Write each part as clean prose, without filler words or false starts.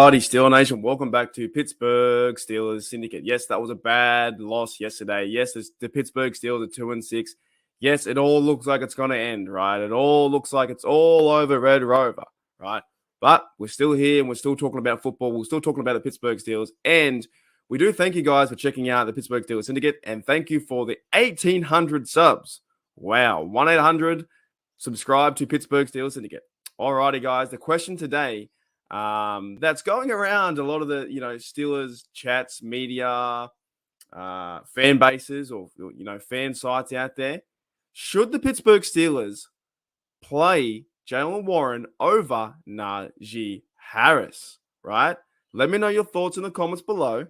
Alrighty, Steeler Nation, welcome back to Pittsburgh Steelers Syndicate. Yes, that was a bad loss yesterday. Yes, the Pittsburgh Steelers are 2-6. Yes, it all looks like it's going to end, right? It all looks like it's all over, Red Rover, right? But we're still here and we're still talking about football. We're still talking about the Pittsburgh Steelers. And we do thank you guys for checking out the Pittsburgh Steelers Syndicate. And thank you for the 1,800 subs. Wow, 1-800 subscribe to Pittsburgh Steelers Syndicate. Alrighty, guys, the question today that's going around a lot of the, Steelers chats, media, fan bases or, fan sites out there. Should the Pittsburgh Steelers play Jaylen Warren over Najee Harris, right? Let me know your thoughts in the comments below.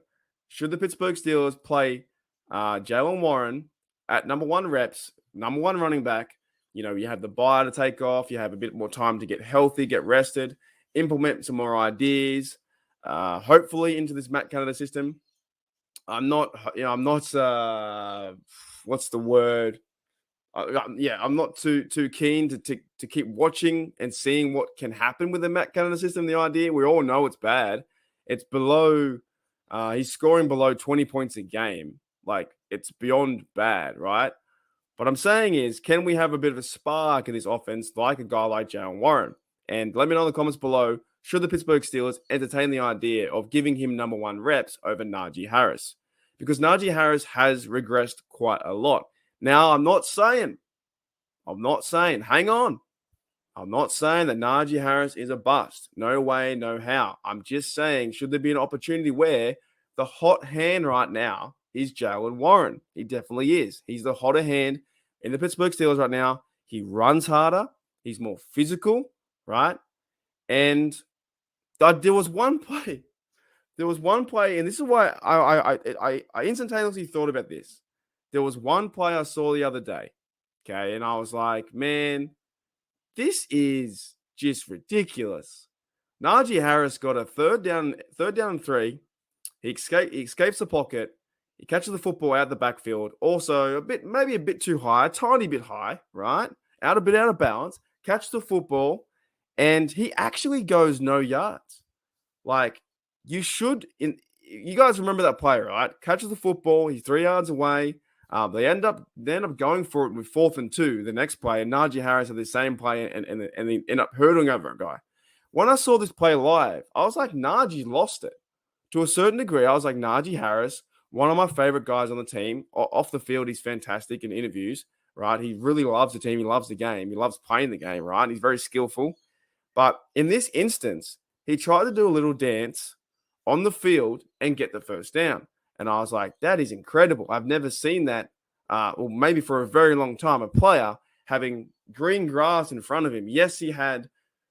Should the Pittsburgh Steelers play Jaylen Warren at number 1 reps, number 1 running back? You have the bye to take off. You have a bit more time to get healthy, get rested, implement some more ideas, hopefully into this Matt Canada system. I'm not, what's the word? I'm not too keen to keep watching and seeing what can happen with the Matt Canada system. The idea, we all know it's bad. It's below, he's scoring below 20 points a game. Like, it's beyond bad, right? What I'm saying is, can we have a bit of a spark in this offense like a guy like Jaylen Warren? And let me know in the comments below, should the Pittsburgh Steelers entertain the idea of giving him number 1 reps over Najee Harris? Because Najee Harris has regressed quite a lot. Now, I'm not saying, hang on. I'm not saying that Najee Harris is a bust. No way, no how. I'm just saying, should there be an opportunity where the hot hand right now is Jaylen Warren? He definitely is. He's the hotter hand in the Pittsburgh Steelers right now. He runs harder. He's more physical, right? And there was one play. And this is why I instantaneously thought about this. There was one play I saw the other day, okay? And I was like, man, this is just ridiculous. Najee Harris got a third down and 3. He escapes the pocket. He catches the football out the backfield. Also, maybe a bit too high, a tiny bit high, right? Out of balance. Catches the football, and he actually goes no yards. Like, you guys remember that play, right? Catches the football. He's 3 yards away. They end up going for it with 4th and 2 the next play, and Najee Harris had the same play, and they end up hurdling over a guy. When I saw this play live, I was like, Najee lost it. To a certain degree, I was like, Najee Harris, one of my favorite guys on the team. Off the field, he's fantastic in interviews, right? He really loves the team. He loves the game. He loves playing the game, right? He's very skillful. But in this instance, he tried to do a little dance on the field and get the first down. And I was like, that is incredible. I've never seen that, or maybe for a very long time, a player having green grass in front of him. Yes, he had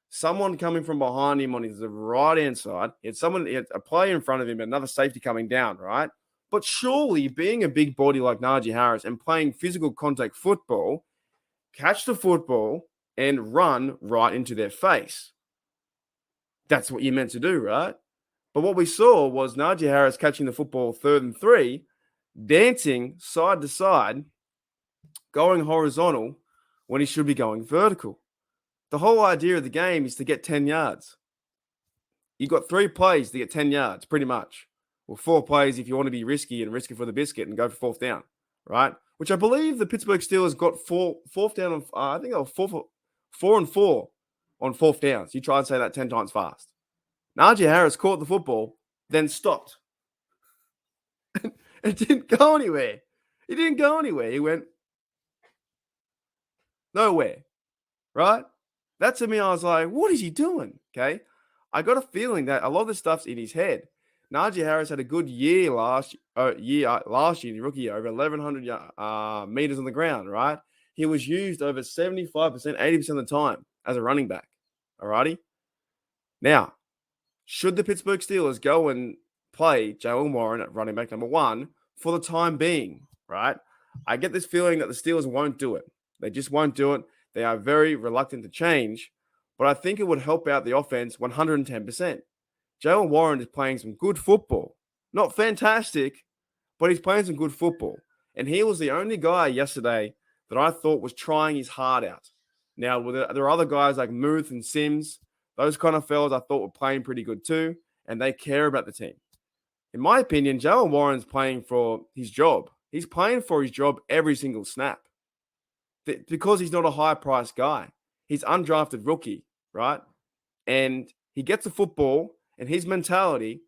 someone coming from behind him on his right-hand side. He had a player in front of him, another safety coming down, right? But surely, being a big body like Najee Harris and playing physical contact football, catch the football and run right into their face. That's what you're meant to do, right? But what we saw was Najee Harris catching the football 3rd and 3, dancing side to side, going horizontal when he should be going vertical. The whole idea of the game is to get 10 yards. You've got 3 plays to get 10 yards, pretty much. Well, 4 plays if you want to be risky and risk it for the biscuit and go for 4th down, right? Which I believe the Pittsburgh Steelers got 4th down on, I think it was 4 and 4 on 4th downs. You try and say that 10 times fast. Najee Harris caught the football, then stopped. It didn't go anywhere. He went nowhere, right? That to me, I was like, what is he doing? Okay. I got a feeling that a lot of this stuff's in his head. Najee Harris had a good year last year, in rookie year, over 1,100 meters on the ground, right? He was used over 75%, 80% of the time as a running back. All righty. Now, should the Pittsburgh Steelers go and play Jaylen Warren at running back number 1 for the time being, right? I get this feeling that the Steelers won't do it. They just won't do it. They are very reluctant to change, but I think it would help out the offense 110%. Jaylen Warren is playing some good football. Not fantastic, but he's playing some good football. And he was the only guy yesterday that I thought was trying his heart out. Now, there are other guys like Muth and Sims. Those kind of fellas I thought were playing pretty good too. and they care about the team. In my opinion, Jaylen Warren's playing for his job. He's playing for his job every single snap because he's not a high-priced guy. He's undrafted rookie, right? And he gets the football, and his mentality,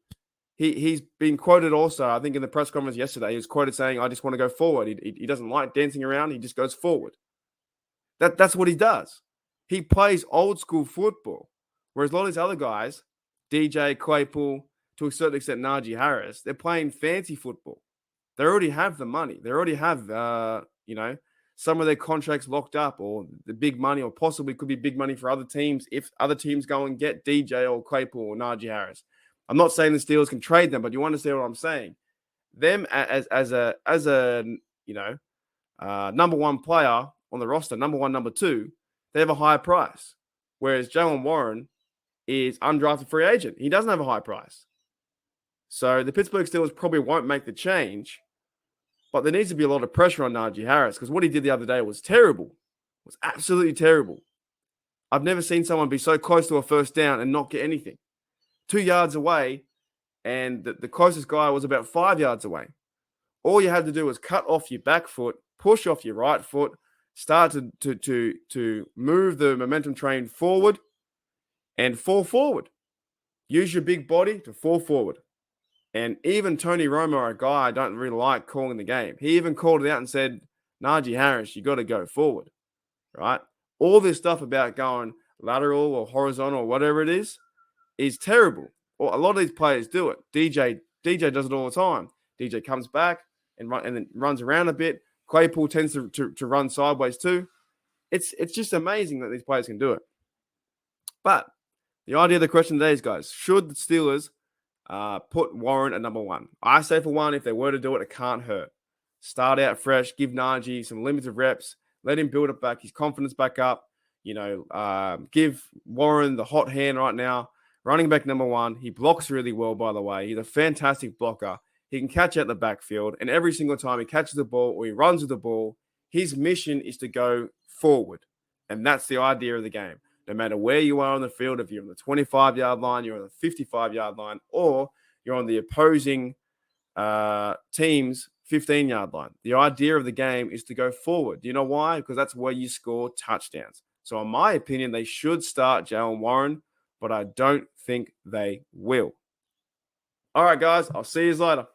he's been quoted also, I think in the press conference yesterday, he was quoted saying, I just want to go forward. He doesn't like dancing around. He just goes forward. That's what he does. He plays old school football. Whereas a lot of these other guys, DJ, Claypool, to a certain extent, Najee Harris, they're playing fancy football. They already have the money. They already have, some of their contracts locked up, or the big money, or possibly could be big money for other teams if other teams go and get DJ or Claypool or Najee Harris. I'm not saying the Steelers can trade them, but you understand what I'm saying. Them as a number one player on the roster, number one, number two, they have a higher price. Whereas Jaylen Warren is undrafted free agent. He doesn't have a high price. So the Pittsburgh Steelers probably won't make the change, but there needs to be a lot of pressure on Najee Harris because what he did the other day was terrible. It was absolutely terrible. I've never seen someone be so close to a first down and not get anything. 2 yards away, and the closest guy was about 5 yards away. All you had to do was cut off your back foot, push off your right foot, start to move the momentum train forward and fall forward. Use your big body to fall forward. And even Tony Romo, a guy I don't really like calling the game, he even called it out and said, Najee Harris, you got to go forward, right? All this stuff about going lateral or horizontal or whatever it is terrible. Or a lot of these players do it. DJ does it all the time. DJ comes back and then runs around a bit. Claypool tends to run sideways too. It's just amazing that these players can do it. But the idea of the question today is, guys, should the Steelers put Warren at number one? I say for one, if they were to do it, it can't hurt. Start out fresh, give Najee some limited reps, let him build it back, his confidence back up. Give Warren the hot hand right now. Running back number one, he blocks really well, by the way. He's a fantastic blocker. He can catch out the backfield, and every single time he catches the ball or he runs with the ball, his mission is to go forward. And that's the idea of the game. No matter where you are on the field, if you're on the 25-yard line, you're on the 55-yard line, or you're on the opposing team's 15-yard line. The idea of the game is to go forward. Do you know why? Because that's where you score touchdowns. So in my opinion, they should start Jaylen Warren, but I don't think they will. All right, guys, I'll see you later.